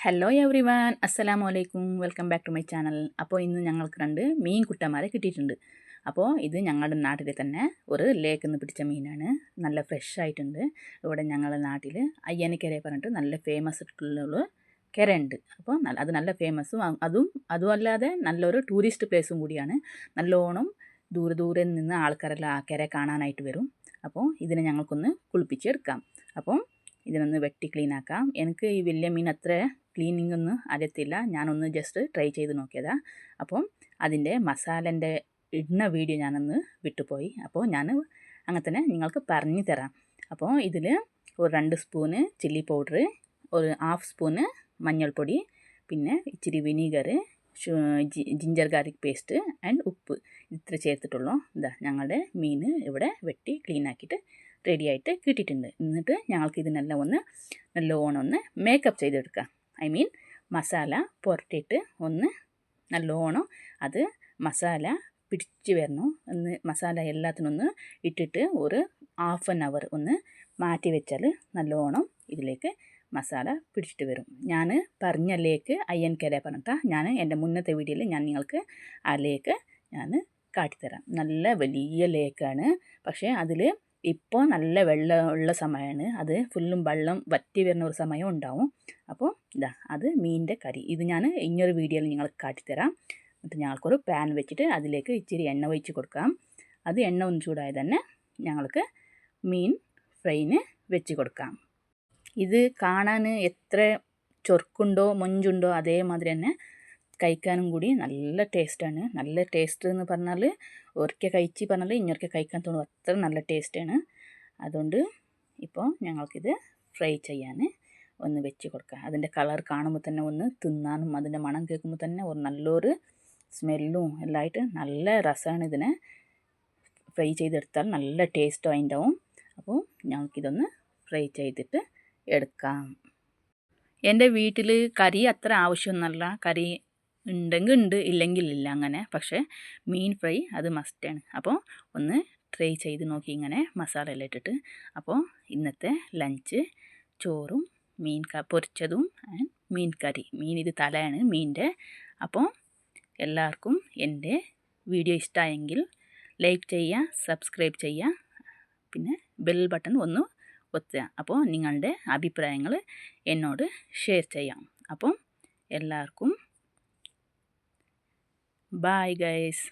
Hello every one, അസ്സലാമു അലൈക്കും. Welcome back to my channel. അപ്പോൾ ഇന്ന് ഞങ്ങൾക്ക് 2 മീൻ കുട്ടന്മാരെ കിട്ടിയിട്ടുണ്ട്. അപ്പോൾ ഇത് ഞങ്ങളുടെ നാട്ടിൽ തന്നെ ഒരു ലേക്കിൽ നിന്ന് പിടിച്ച മീനാണ്. നല്ല ഫ്രഷ് ആയിട്ടുണ്ട്. ഇവിടെ ഞങ്ങളുടെ നാട്ടിൽ അയ്യനക്കര പറഞ്ഞിട്ട് നല്ല ഫേമസ് ആയിട്ടുള്ള കരയുണ്ട്. അപ്പോൾ അത് നല്ല ഫേമസും അതുമല്ലാതെ നല്ലൊരു ടൂറിസ്റ്റ് പ്ലേസും കൂടിയാണ്. നല്ലോണം ദൂരെ നിന്ന് ആൾക്കാരെല്ലാം ആ കര കാണാനായിട്ട് വരും. അപ്പോൾ ഇതിനെ ഞങ്ങൾക്കൊന്ന് കുളിപ്പിച്ചെടുക്കാം. അപ്പോൾ ഇതിനൊന്ന് വെട്ടി ക്ലീൻ ആക്കാം. എനിക്ക് ഈ വലിയ മീൻ അത്ര ക്ലീനിങ് ഒന്നും അറിയത്തില്ല. ഞാനൊന്ന് ജസ്റ്റ് ട്രൈ ചെയ്ത് നോക്കിയതാണ്. അപ്പം അതിൻ്റെ മസാലേൻ്റെ ഇടുന്ന വീഡിയോ ഞാനൊന്ന് വിട്ടുപോയി. അപ്പോൾ ഞാൻ അങ്ങനെ തന്നെ നിങ്ങൾക്ക് പറഞ്ഞു തരാം. അപ്പോൾ ഇതിൽ ഒരു 2 സ്പൂണ് ചില്ലി പൗഡർ, ഒരു 1/2 സ്പൂണ് മഞ്ഞൾപ്പൊടി, പിന്നെ ഇച്ചിരി vinegar, ginger garlic paste and ഉപ്പ് ഇത്ര ചേർത്തിട്ടുള്ളൂ. ഇതാ ഞങ്ങളുടെ മീൻ ഇവിടെ വെട്ടി ക്ലീൻ ആക്കിയിട്ട് റെഡി ആയിട്ട് കിട്ടിയിട്ടുണ്ട്. എന്നിട്ട് ഞങ്ങൾക്ക് ഇതിനെല്ലാം നല്ലോണം ഒന്ന് മേക്കപ്പ് ചെയ്തെടുക്കാം. ഐ മീൻ മസാല പുരട്ടിയിട്ട് ഒന്ന് നല്ലോണം അത് മസാല പിടിച്ച് വരണം. മസാല എല്ലാത്തിനും ഒന്ന് ഇട്ടിട്ട് ഒരു 1/2 hour ഒന്ന് മാറ്റി വെച്ചാൽ നല്ലോണം ഇതിലേക്ക് മസാല പിടിച്ചിട്ട് വരും. ഞാൻ പറഞ്ഞ ലേക്ക് അയ്യൻകര പറഞ്ഞിട്ടാണ്. ഞാൻ എൻ്റെ മുന്നത്തെ വീഡിയോയിൽ ഞാൻ നിങ്ങൾക്ക് ആ ലേക്ക് ഞാൻ കാട്ടിത്തരാം. നല്ല വലിയ ലേക്കാണ്. പക്ഷേ അതിൽ ഇപ്പോൾ നല്ല വെള്ളമുള്ള സമയമാണ്. അത് ഫുള്ളും വെള്ളം വറ്റി വരുന്ന ഒരു സമയം ഉണ്ടാവും. അപ്പോൾ ഇതാ അത് മീനിൻ്റെ കറി. ഇത് ഞാൻ ഇങ്ങനൊരു വീഡിയോയിൽ നിങ്ങൾക്ക് കാട്ടിത്തരാം. എന്നിട്ട് ഞങ്ങൾക്കൊരു പാൻ വെച്ചിട്ട് അതിലേക്ക് ഇച്ചിരി എണ്ണ ഒഴിച്ച് കൊടുക്കാം. അത് എണ്ണ ഒന്ന് ചൂടായി തന്നെ ഞങ്ങൾക്ക് മീൻ ഫ്രൈന് വെച്ച് കൊടുക്കാം. ഇത് കാണാൻ എത്ര ചൊറുക്കുണ്ടോ മൊഞ്ചുണ്ടോ അതേമാതിരി തന്നെ കഴിക്കാനും കൂടി നല്ല ടേസ്റ്റാണ്. നല്ല ടേസ്റ്റ് എന്ന് പറഞ്ഞാൽ ഒരിക്കൽ കഴിച്ച് പറഞ്ഞാൽ ഇങ്ങൊരിക്കൽ കഴിക്കാൻ തോന്നും, അത്ര നല്ല ടേസ്റ്റാണ്. അതുകൊണ്ട് ഇപ്പോൾ ഞങ്ങൾക്കിത് ഫ്രൈ ചെയ്യാൻ ഒന്ന് വെച്ച് കൊടുക്കാം. അതിൻ്റെ കളർ കാണുമ്പോൾ തന്നെ ഒന്ന് തിന്നാനും അതിൻ്റെ മണം കേൾക്കുമ്പോൾ തന്നെ ഒരു നല്ലൊരു സ്മെല്ലും എല്ലാമായിട്ട് നല്ല രസമാണ്. ഇതിനെ ഫ്രൈ ചെയ്തെടുത്താൽ നല്ല ടേസ്റ്റും അതിൻ്റെവും. അപ്പോൾ ഞങ്ങൾക്കിതൊന്ന് ഫ്രൈ ചെയ്തിട്ട് എടുക്കാം. എൻ്റെ വീട്ടിൽ കറി അത്ര ആവശ്യമൊന്നുമല്ല. കറി ഉണ്ടെങ്കിൽ ഉണ്ട്, ഇല്ലെങ്കിൽ ഇല്ല അങ്ങനെ. പക്ഷേ മീൻ ഫ്രൈ അത് മസ്റ്റാണ്. അപ്പോൾ ഒന്ന് ട്രൈ ചെയ്ത് നോക്കി ഇങ്ങനെ മസാല എല്ലാം ഇട്ടിട്ട്. അപ്പോൾ ഇന്നത്തെ ലഞ്ച് ചോറും മീൻ പൊരിച്ചതും ആൻഡ് മീൻ കറി. മീൻ ഇത് തലയാണ് മീനിൻ്റെ. അപ്പോൾ എല്ലാവർക്കും എൻ്റെ വീഡിയോ ഇഷ്ടമായെങ്കിൽ ലൈക്ക് ചെയ്യുക, സബ്സ്ക്രൈബ് ചെയ്യുക, പിന്നെ ബെൽ ബട്ടൺ ഒന്ന് ഒത്തുക. അപ്പോൾ നിങ്ങളുടെ അഭിപ്രായങ്ങൾ എന്നോട് ഷെയർ ചെയ്യാം. അപ്പം എല്ലാവർക്കും ബൈ ഗൈസ്.